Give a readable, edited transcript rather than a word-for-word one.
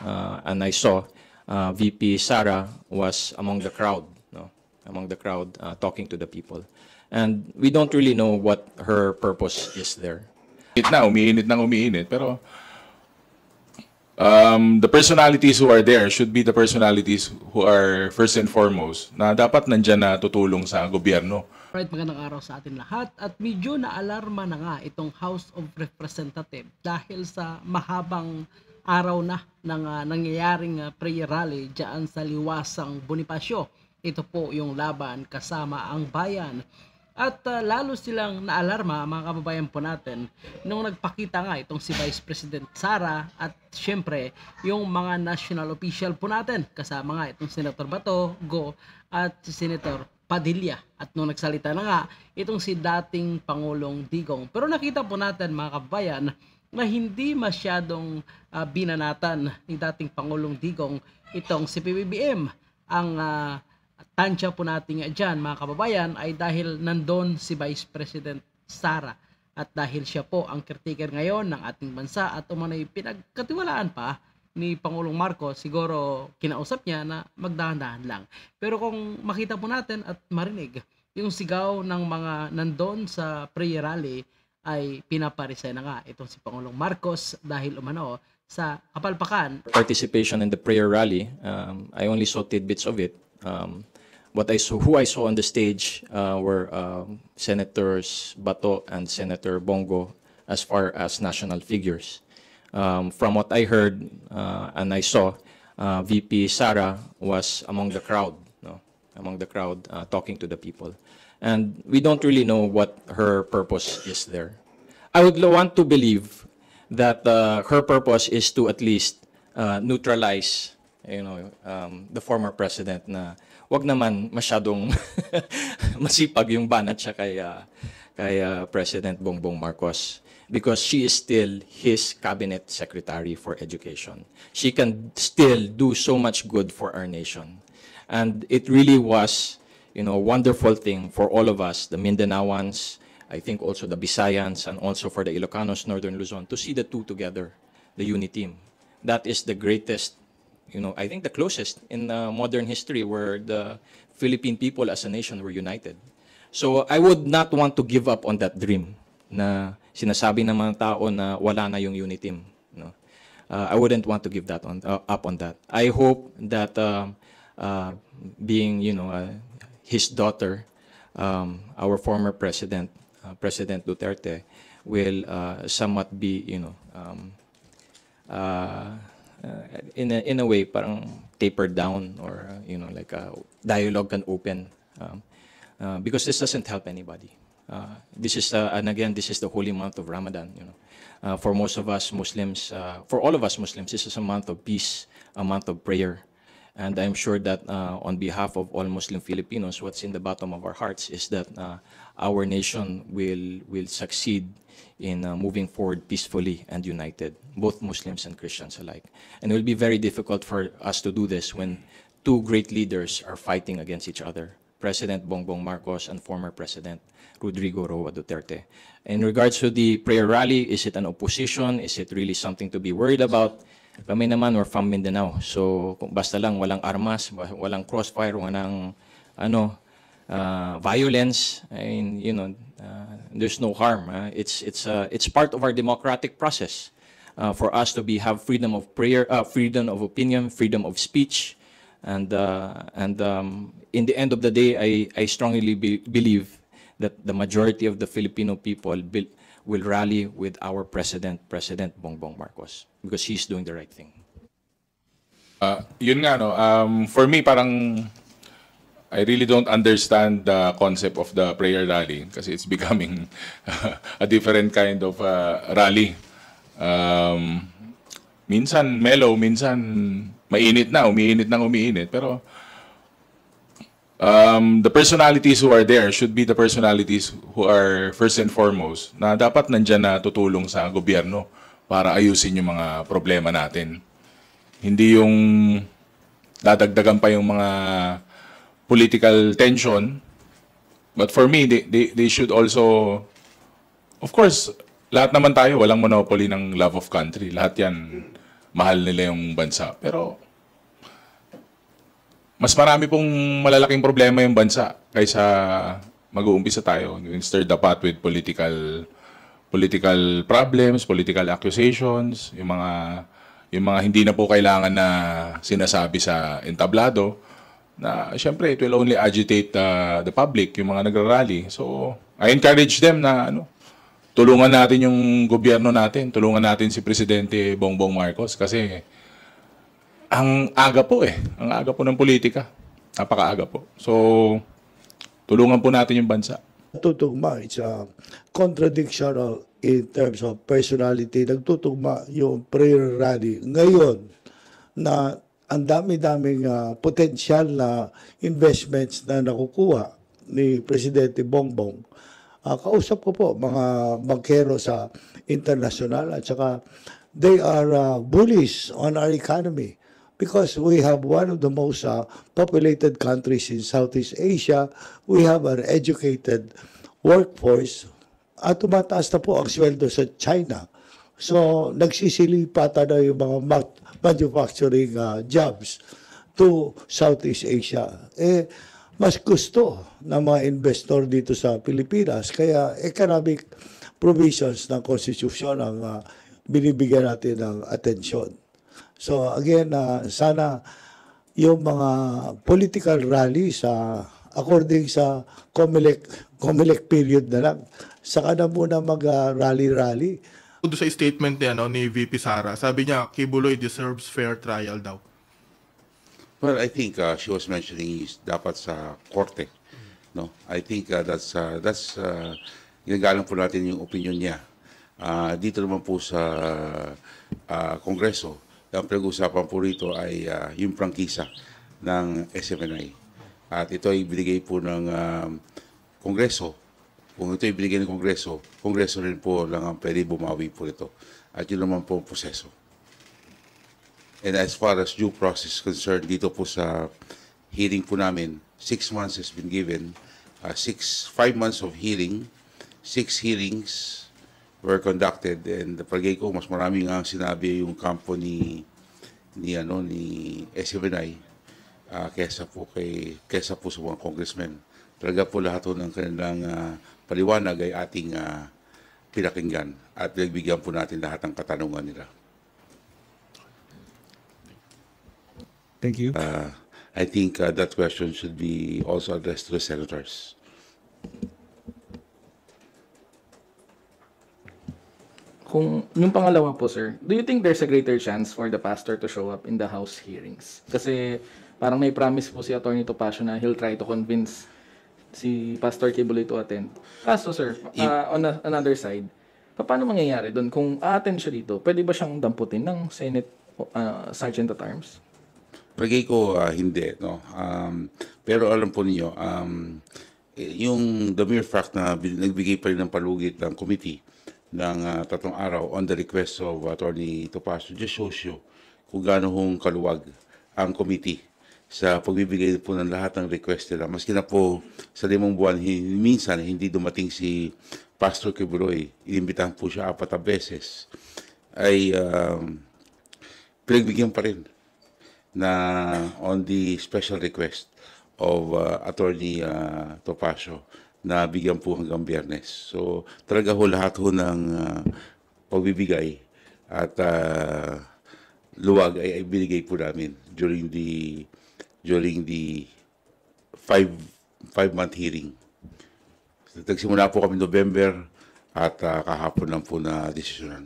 and I saw VP Sara was among the crowd, no? Among the crowd talking to the people. And we don't really know what her purpose is there. Umiinit nang umiinit, pero the personalities who are there should be the personalities who are first and foremost na dapat nandyan na tutulong sa gobyerno. Right, magandang araw sa atin lahat at medyo na-alarma na nga itong House of Representatives dahil sa mahabang araw na ng nangyayaring prayer rally dyan sa Liwasang Bonifacio. Ito po yung laban kasama ang bayan. At lalo silang naalarma mga kababayan po natin nung nagpakita nga itong si Vice President Sara at syempre yung mga national official po natin kasama nga itong Senator Bato, Go at si Senator Padilla at nung nagsalita na nga itong si dating Pangulong Digong. Pero nakita po natin mga kababayan na hindi masyadong binanatan ni dating Pangulong Digong itong si PBBM. Ang tansya po natin nga dyan mga kababayan ay dahil nandun si Vice President Sara at dahil siya po ang caretaker ngayon ng ating bansa at umanay pinagkatiwalaan pa ni Pangulong Marcos, siguro kinausap niya na magdahan-dahan lang. Pero kung makita po natin at marinig yung sigaw ng mga nandun sa prayer rally ay pinaparisay na nga itong si Pangulong Marcos dahil umano sa kapalpakan. Participation in the prayer rally, I only saw tidbits of it. Who I saw on the stage were Senators Bato and Senator Bongo as far as national figures. From what I heard and I saw, VP Sara was among the crowd, no? Among the crowd talking to the people. And we don't really know what her purpose is there. I would want to believe that her purpose is to at least neutralize the former president na wag naman masyadong masipag yung banat siya kay President Bongbong Marcos because she is still his cabinet secretary for education. She can still do so much good for our nation. And it really was, a wonderful thing for all of us, the Mindanaoans, I think also the Bisayans, and also for the Ilocanos, Northern Luzon, to see the two together, the UNITEAM. That is the greatest, I think the closest in modern history where the Philippine people as a nation were united. So I would not want to give up on that dream na sinasabi ng mga tao na wala na yung UNITEAM. No? I wouldn't want to give that up on that. I hope that being, his daughter, our former president, President Duterte, will somewhat be, in a way parang tapered down or like a dialogue can open because this doesn't help anybody. This is and again this is the holy month of Ramadan. For most of us Muslims, for all of us Muslims, this is a month of peace, a month of prayer, and I'm sure that on behalf of all Muslim Filipinos, what's in the bottom of our hearts is that our nation will succeed in moving forward peacefully and united, both Muslims and Christians alike. And it will be very difficult for us to do this when two great leaders are fighting against each other, President Bongbong Marcos and former President Rodrigo Roa Duterte. In regards to the prayer rally, is it an opposition? Is it really something to be worried about? Kami naman, we're from Mindanao. So basta lang walang armas, walang crossfire, walang violence, there's no harm. It's part of our democratic process for us to have freedom of prayer, freedom of opinion, freedom of speech, and in the end of the day, I strongly believe that the majority of the Filipino people will rally with our President Bongbong Marcos, because he's doing the right thing. Yun nga, for me, parang I really don't understand the concept of the prayer rally kasi it's becoming a different kind of rally. Minsan mellow, minsan mainit na, umiinit nang umiinit. Pero the personalities who are there should be the personalities who are first and foremost na dapat nandyan na tutulong sa gobyerno para ayusin yung mga problema natin. Hindi yung dadagdagan pa yung mga political tension, but for me, they should also, of course, lahat naman tayo, walang monopoly ng love of country. Lahat yan mahal nila yung bansa. Pero mas marami pong malalaking problema yung bansa kaysa mag-uumpisa tayo. Stir the pot with political problems, political accusations, yung mga hindi na po kailangan na sinasabi sa entablado na syempre it will only agitate the public, yung mga nagrarally. So I encourage them na tulungan natin yung gobyerno natin, tulungan natin si Presidente Bongbong Marcos kasi ang aga po ng politika. Napakaaga po. So tulungan po natin yung bansa. Tutugma, it's a contradictional in terms of personality. Nagtutugma yung prayer rally ngayon na ang dami-daming potensyal na investments na nakukuha ni Presidente Bongbong. Kausap ko po mga bankero sa international at saka they are bullish on our economy because we have one of the most populated countries in Southeast Asia. We have an educated workforce at tumataas na po ang sweldo sa China. So, nagsisilipatan na yung mga manufacturing jobs to Southeast Asia. Mas gusto ng mga investor dito sa Pilipinas. Kaya economic provisions ng konstitusyon ang binibigyan natin ng atensyon. So again, sana yung mga political rally according sa COMELEC period na lang, saka na muna mag-rally-rally. Doon sa statement ni VP Sara, sabi niya, Kibuloy deserves fair trial daw. Well, I think she was mentioning is dapat sa korte. No, I think that's ginagalang po natin yung opinion niya. Dito naman po sa Kongreso, ang pinag-uusapan po rito ay yung prangkisa ng SMNI. At ito ay binigay po ng Kongreso. Kung ito ay binigay ng Kongreso rin po lang ang pwede bumawi po ito. At yun naman po ang proseso. And as far as due process is concerned, dito po sa hearing po namin, 6 months has been given. 5 months of hearing, 6 hearings were conducted, and the palagay ko mas maraming ang sinabi yung kampo ni SMNI kesa po sa mga congressmen. Talaga po lahat ng kanilang paliwanag ay ating pinakinggan at bigyan po natin lahat ng katanungan nila. Thank you. I think that question should be also addressed to the senators. Kung yung pangalawa po, sir, do you think there's a greater chance for the pastor to show up in the House hearings? Kasi parang may promise po si Atty. Topacio na he'll try to convince si Pastor Kibuloy to attend. Kaso, sir, on another side, paano mangyayari doon? Kung a-attend siya dito, pwede ba siyang damputin ng Senate Sergeant at Arms? Palagay ko hindi, no. Pero alam po niyo, yung the mere fact na nagbigay pa rin ng palugit ng committee ng 3 araw on the request of Atty. Topacio just shows you kung gaano hong kaluwag ang committee sa pagbibigay po ng lahat ng request nila. Maski na po sa 5 buwan, minsan hindi dumating si Pastor Kibuloy, inimbitahan po siya 4 beses, ay pinagbigyan pa rin na on the special request of Atty. Topacio na bigyan po hanggang Biyernes. So talaga ho lahat ho ng pagbibigay at luwag ay binigay po namin during the 5-month hearing. So, nagsimula po kami November at kahapon lang po na desisyonan.